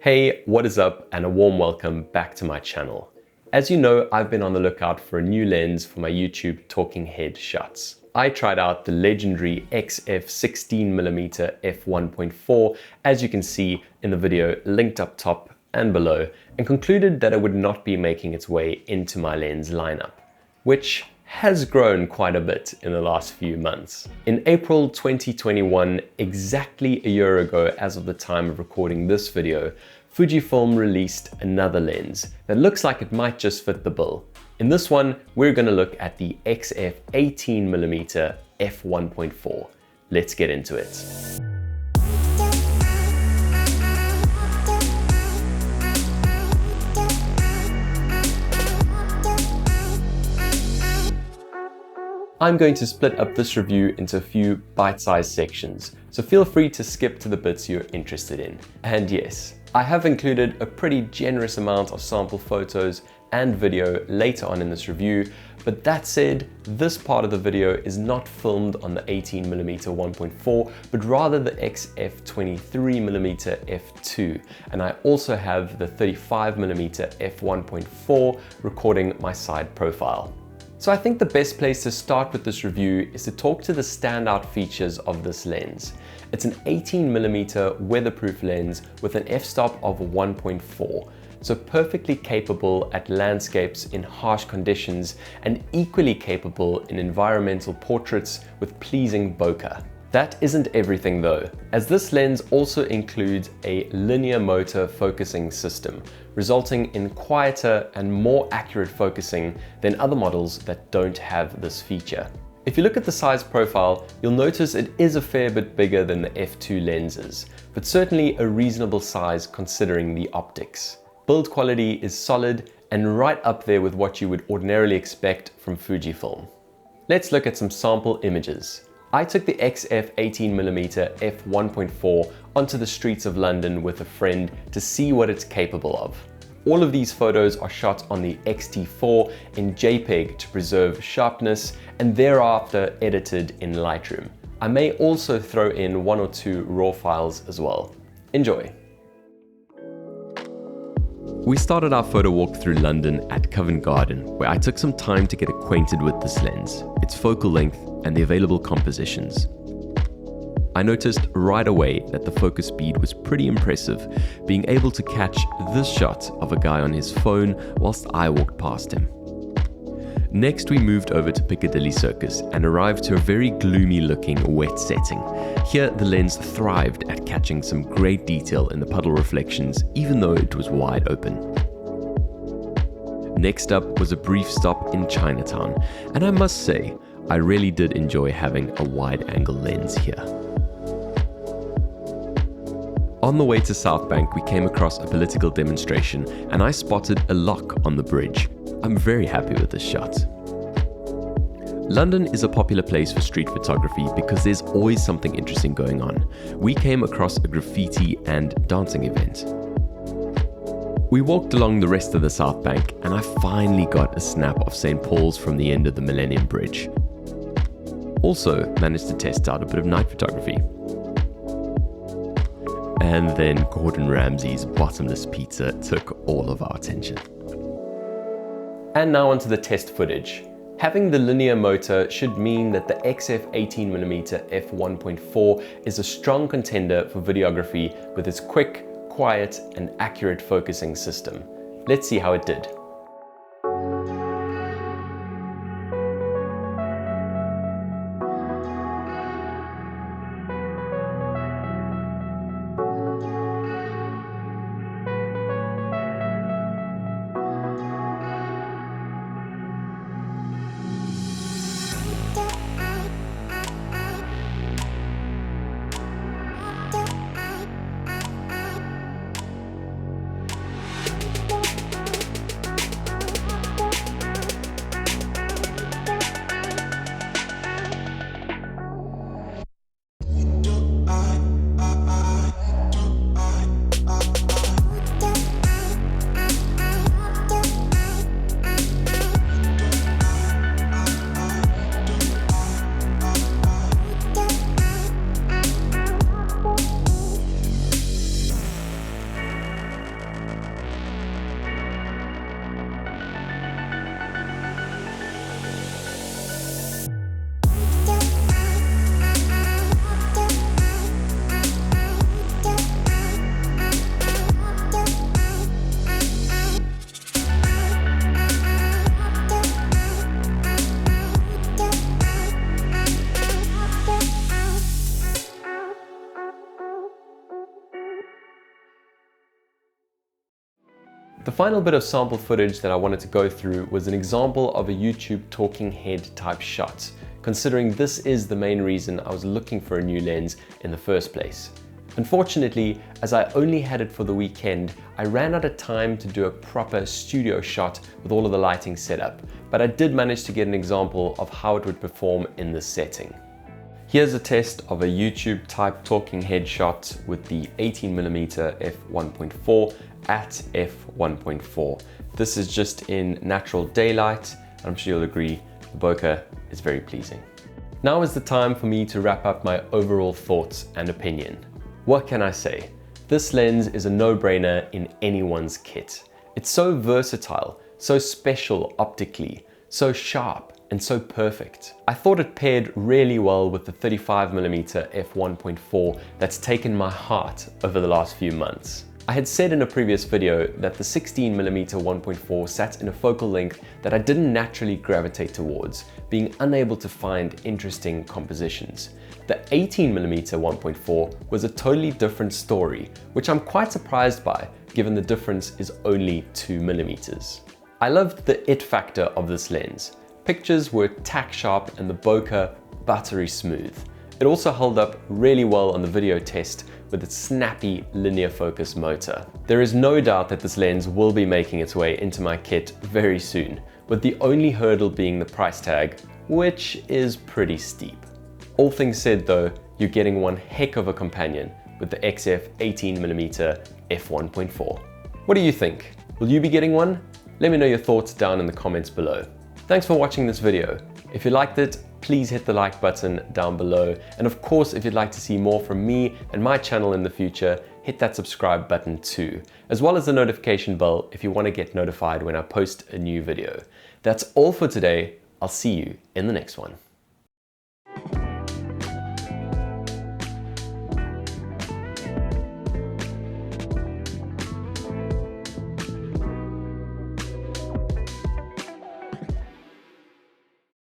Hey, what is up, and a warm welcome back to my channel. As you know, I've been on the lookout for a new lens for my YouTube talking head shots. I tried out the legendary XF18mm F1.4, as you can see in the video linked up top and below, and concluded that it would not be making its way into my lens lineup, which has grown quite a bit in the last few months. In April 2021, exactly a year ago as of the time of recording this video, Fujifilm released another lens that looks like it might just fit the bill. In this one, we're going to look at the XF18mm F1.4. Let's get into it. I'm going to split up this review into a few bite-sized sections, so feel free to skip to the bits you're interested in. And yes, I have included a pretty generous amount of sample photos and video later on in this review, but that said, this part of the video is not filmed on the 18mm 1.4, but rather the XF23mm f2, and I also have the 35mm f1.4 recording my side profile. So I think the best place to start with this review is to talk to the standout features of this lens. It's an 18mm weatherproof lens with an f-stop of 1.4, so perfectly capable at landscapes in harsh conditions and equally capable in environmental portraits with pleasing bokeh. That isn't everything though, as this lens also includes a linear motor focusing system, resulting in quieter and more accurate focusing than other models that don't have this feature. If you look at the size profile, you'll notice it is a fair bit bigger than the f2 lenses, but certainly a reasonable size considering the optics. Build quality is solid and right up there with what you would ordinarily expect from Fujifilm. Let's look at some sample images. I took the XF18mm f1.4 onto the streets of London with a friend to see what it's capable of. All of these photos are shot on the X-T4 in JPEG to preserve sharpness and thereafter edited in Lightroom. I may also throw in one or two RAW files as well. Enjoy! We started our photo walk through London at Covent Garden, where I took some time to get acquainted with this lens, its focal length, and the available compositions. I noticed right away that the focus speed was pretty impressive, being able to catch this shot of a guy on his phone whilst I walked past him. Next, we moved over to Piccadilly Circus and arrived to a very gloomy looking wet setting. Here, the lens thrived at catching some great detail in the puddle reflections, even though it was wide open. Next up was a brief stop in Chinatown, and I must say, I really did enjoy having a wide-angle lens here. On the way to South Bank, we came across a political demonstration, and I spotted a lock on the bridge. I'm very happy with this shot. London is a popular place for street photography because there's always something interesting going on. We came across a graffiti and dancing event. We walked along the rest of the South Bank and I finally got a snap of St. Paul's from the end of the Millennium Bridge. Also managed to test out a bit of night photography. And then Gordon Ramsay's bottomless pizza took all of our attention. And now onto the test footage. Having the linear motor should mean that the XF18mm f1.4 is a strong contender for videography with its quick, quiet, and accurate focusing system. Let's see how it did. The final bit of sample footage that I wanted to go through was an example of a YouTube talking head type shot, considering this is the main reason I was looking for a new lens in the first place. Unfortunately, as I only had it for the weekend, I ran out of time to do a proper studio shot with all of the lighting set up, but I did manage to get an example of how it would perform in this setting. Here's a test of a YouTube type talking head shot with the 18mm F1.4 at f1.4. This is just in natural daylight. I'm sure you'll agree, the bokeh is very pleasing. Now is the time for me to wrap up my overall thoughts and opinion. What can I say? This lens is a no-brainer in anyone's kit. It's so versatile, so special optically, so sharp, and so perfect. I thought it paired really well with the 35mm f1.4 that's taken my heart over the last few months. I had said in a previous video that the 16mm 1.4 sat in a focal length that I didn't naturally gravitate towards, being unable to find interesting compositions. The 18mm 1.4 was a totally different story, which I'm quite surprised by, given the difference is only 2mm. I loved the it factor of this lens. Pictures were tack sharp and the bokeh buttery smooth. It also held up really well on the video test with its snappy linear focus motor. There is no doubt that this lens will be making its way into my kit very soon, with the only hurdle being the price tag, which is pretty steep. All things said though, you're getting one heck of a companion with the XF18mm F1.4. What do you think? Will you be getting one? Let me know your thoughts down in the comments below. Thanks for watching this video. If you liked it, please hit the like button down below. And of course, if you'd like to see more from me and my channel in the future, hit that subscribe button too, as well as the notification bell if you want to get notified when I post a new video. That's all for today. I'll see you in the next one.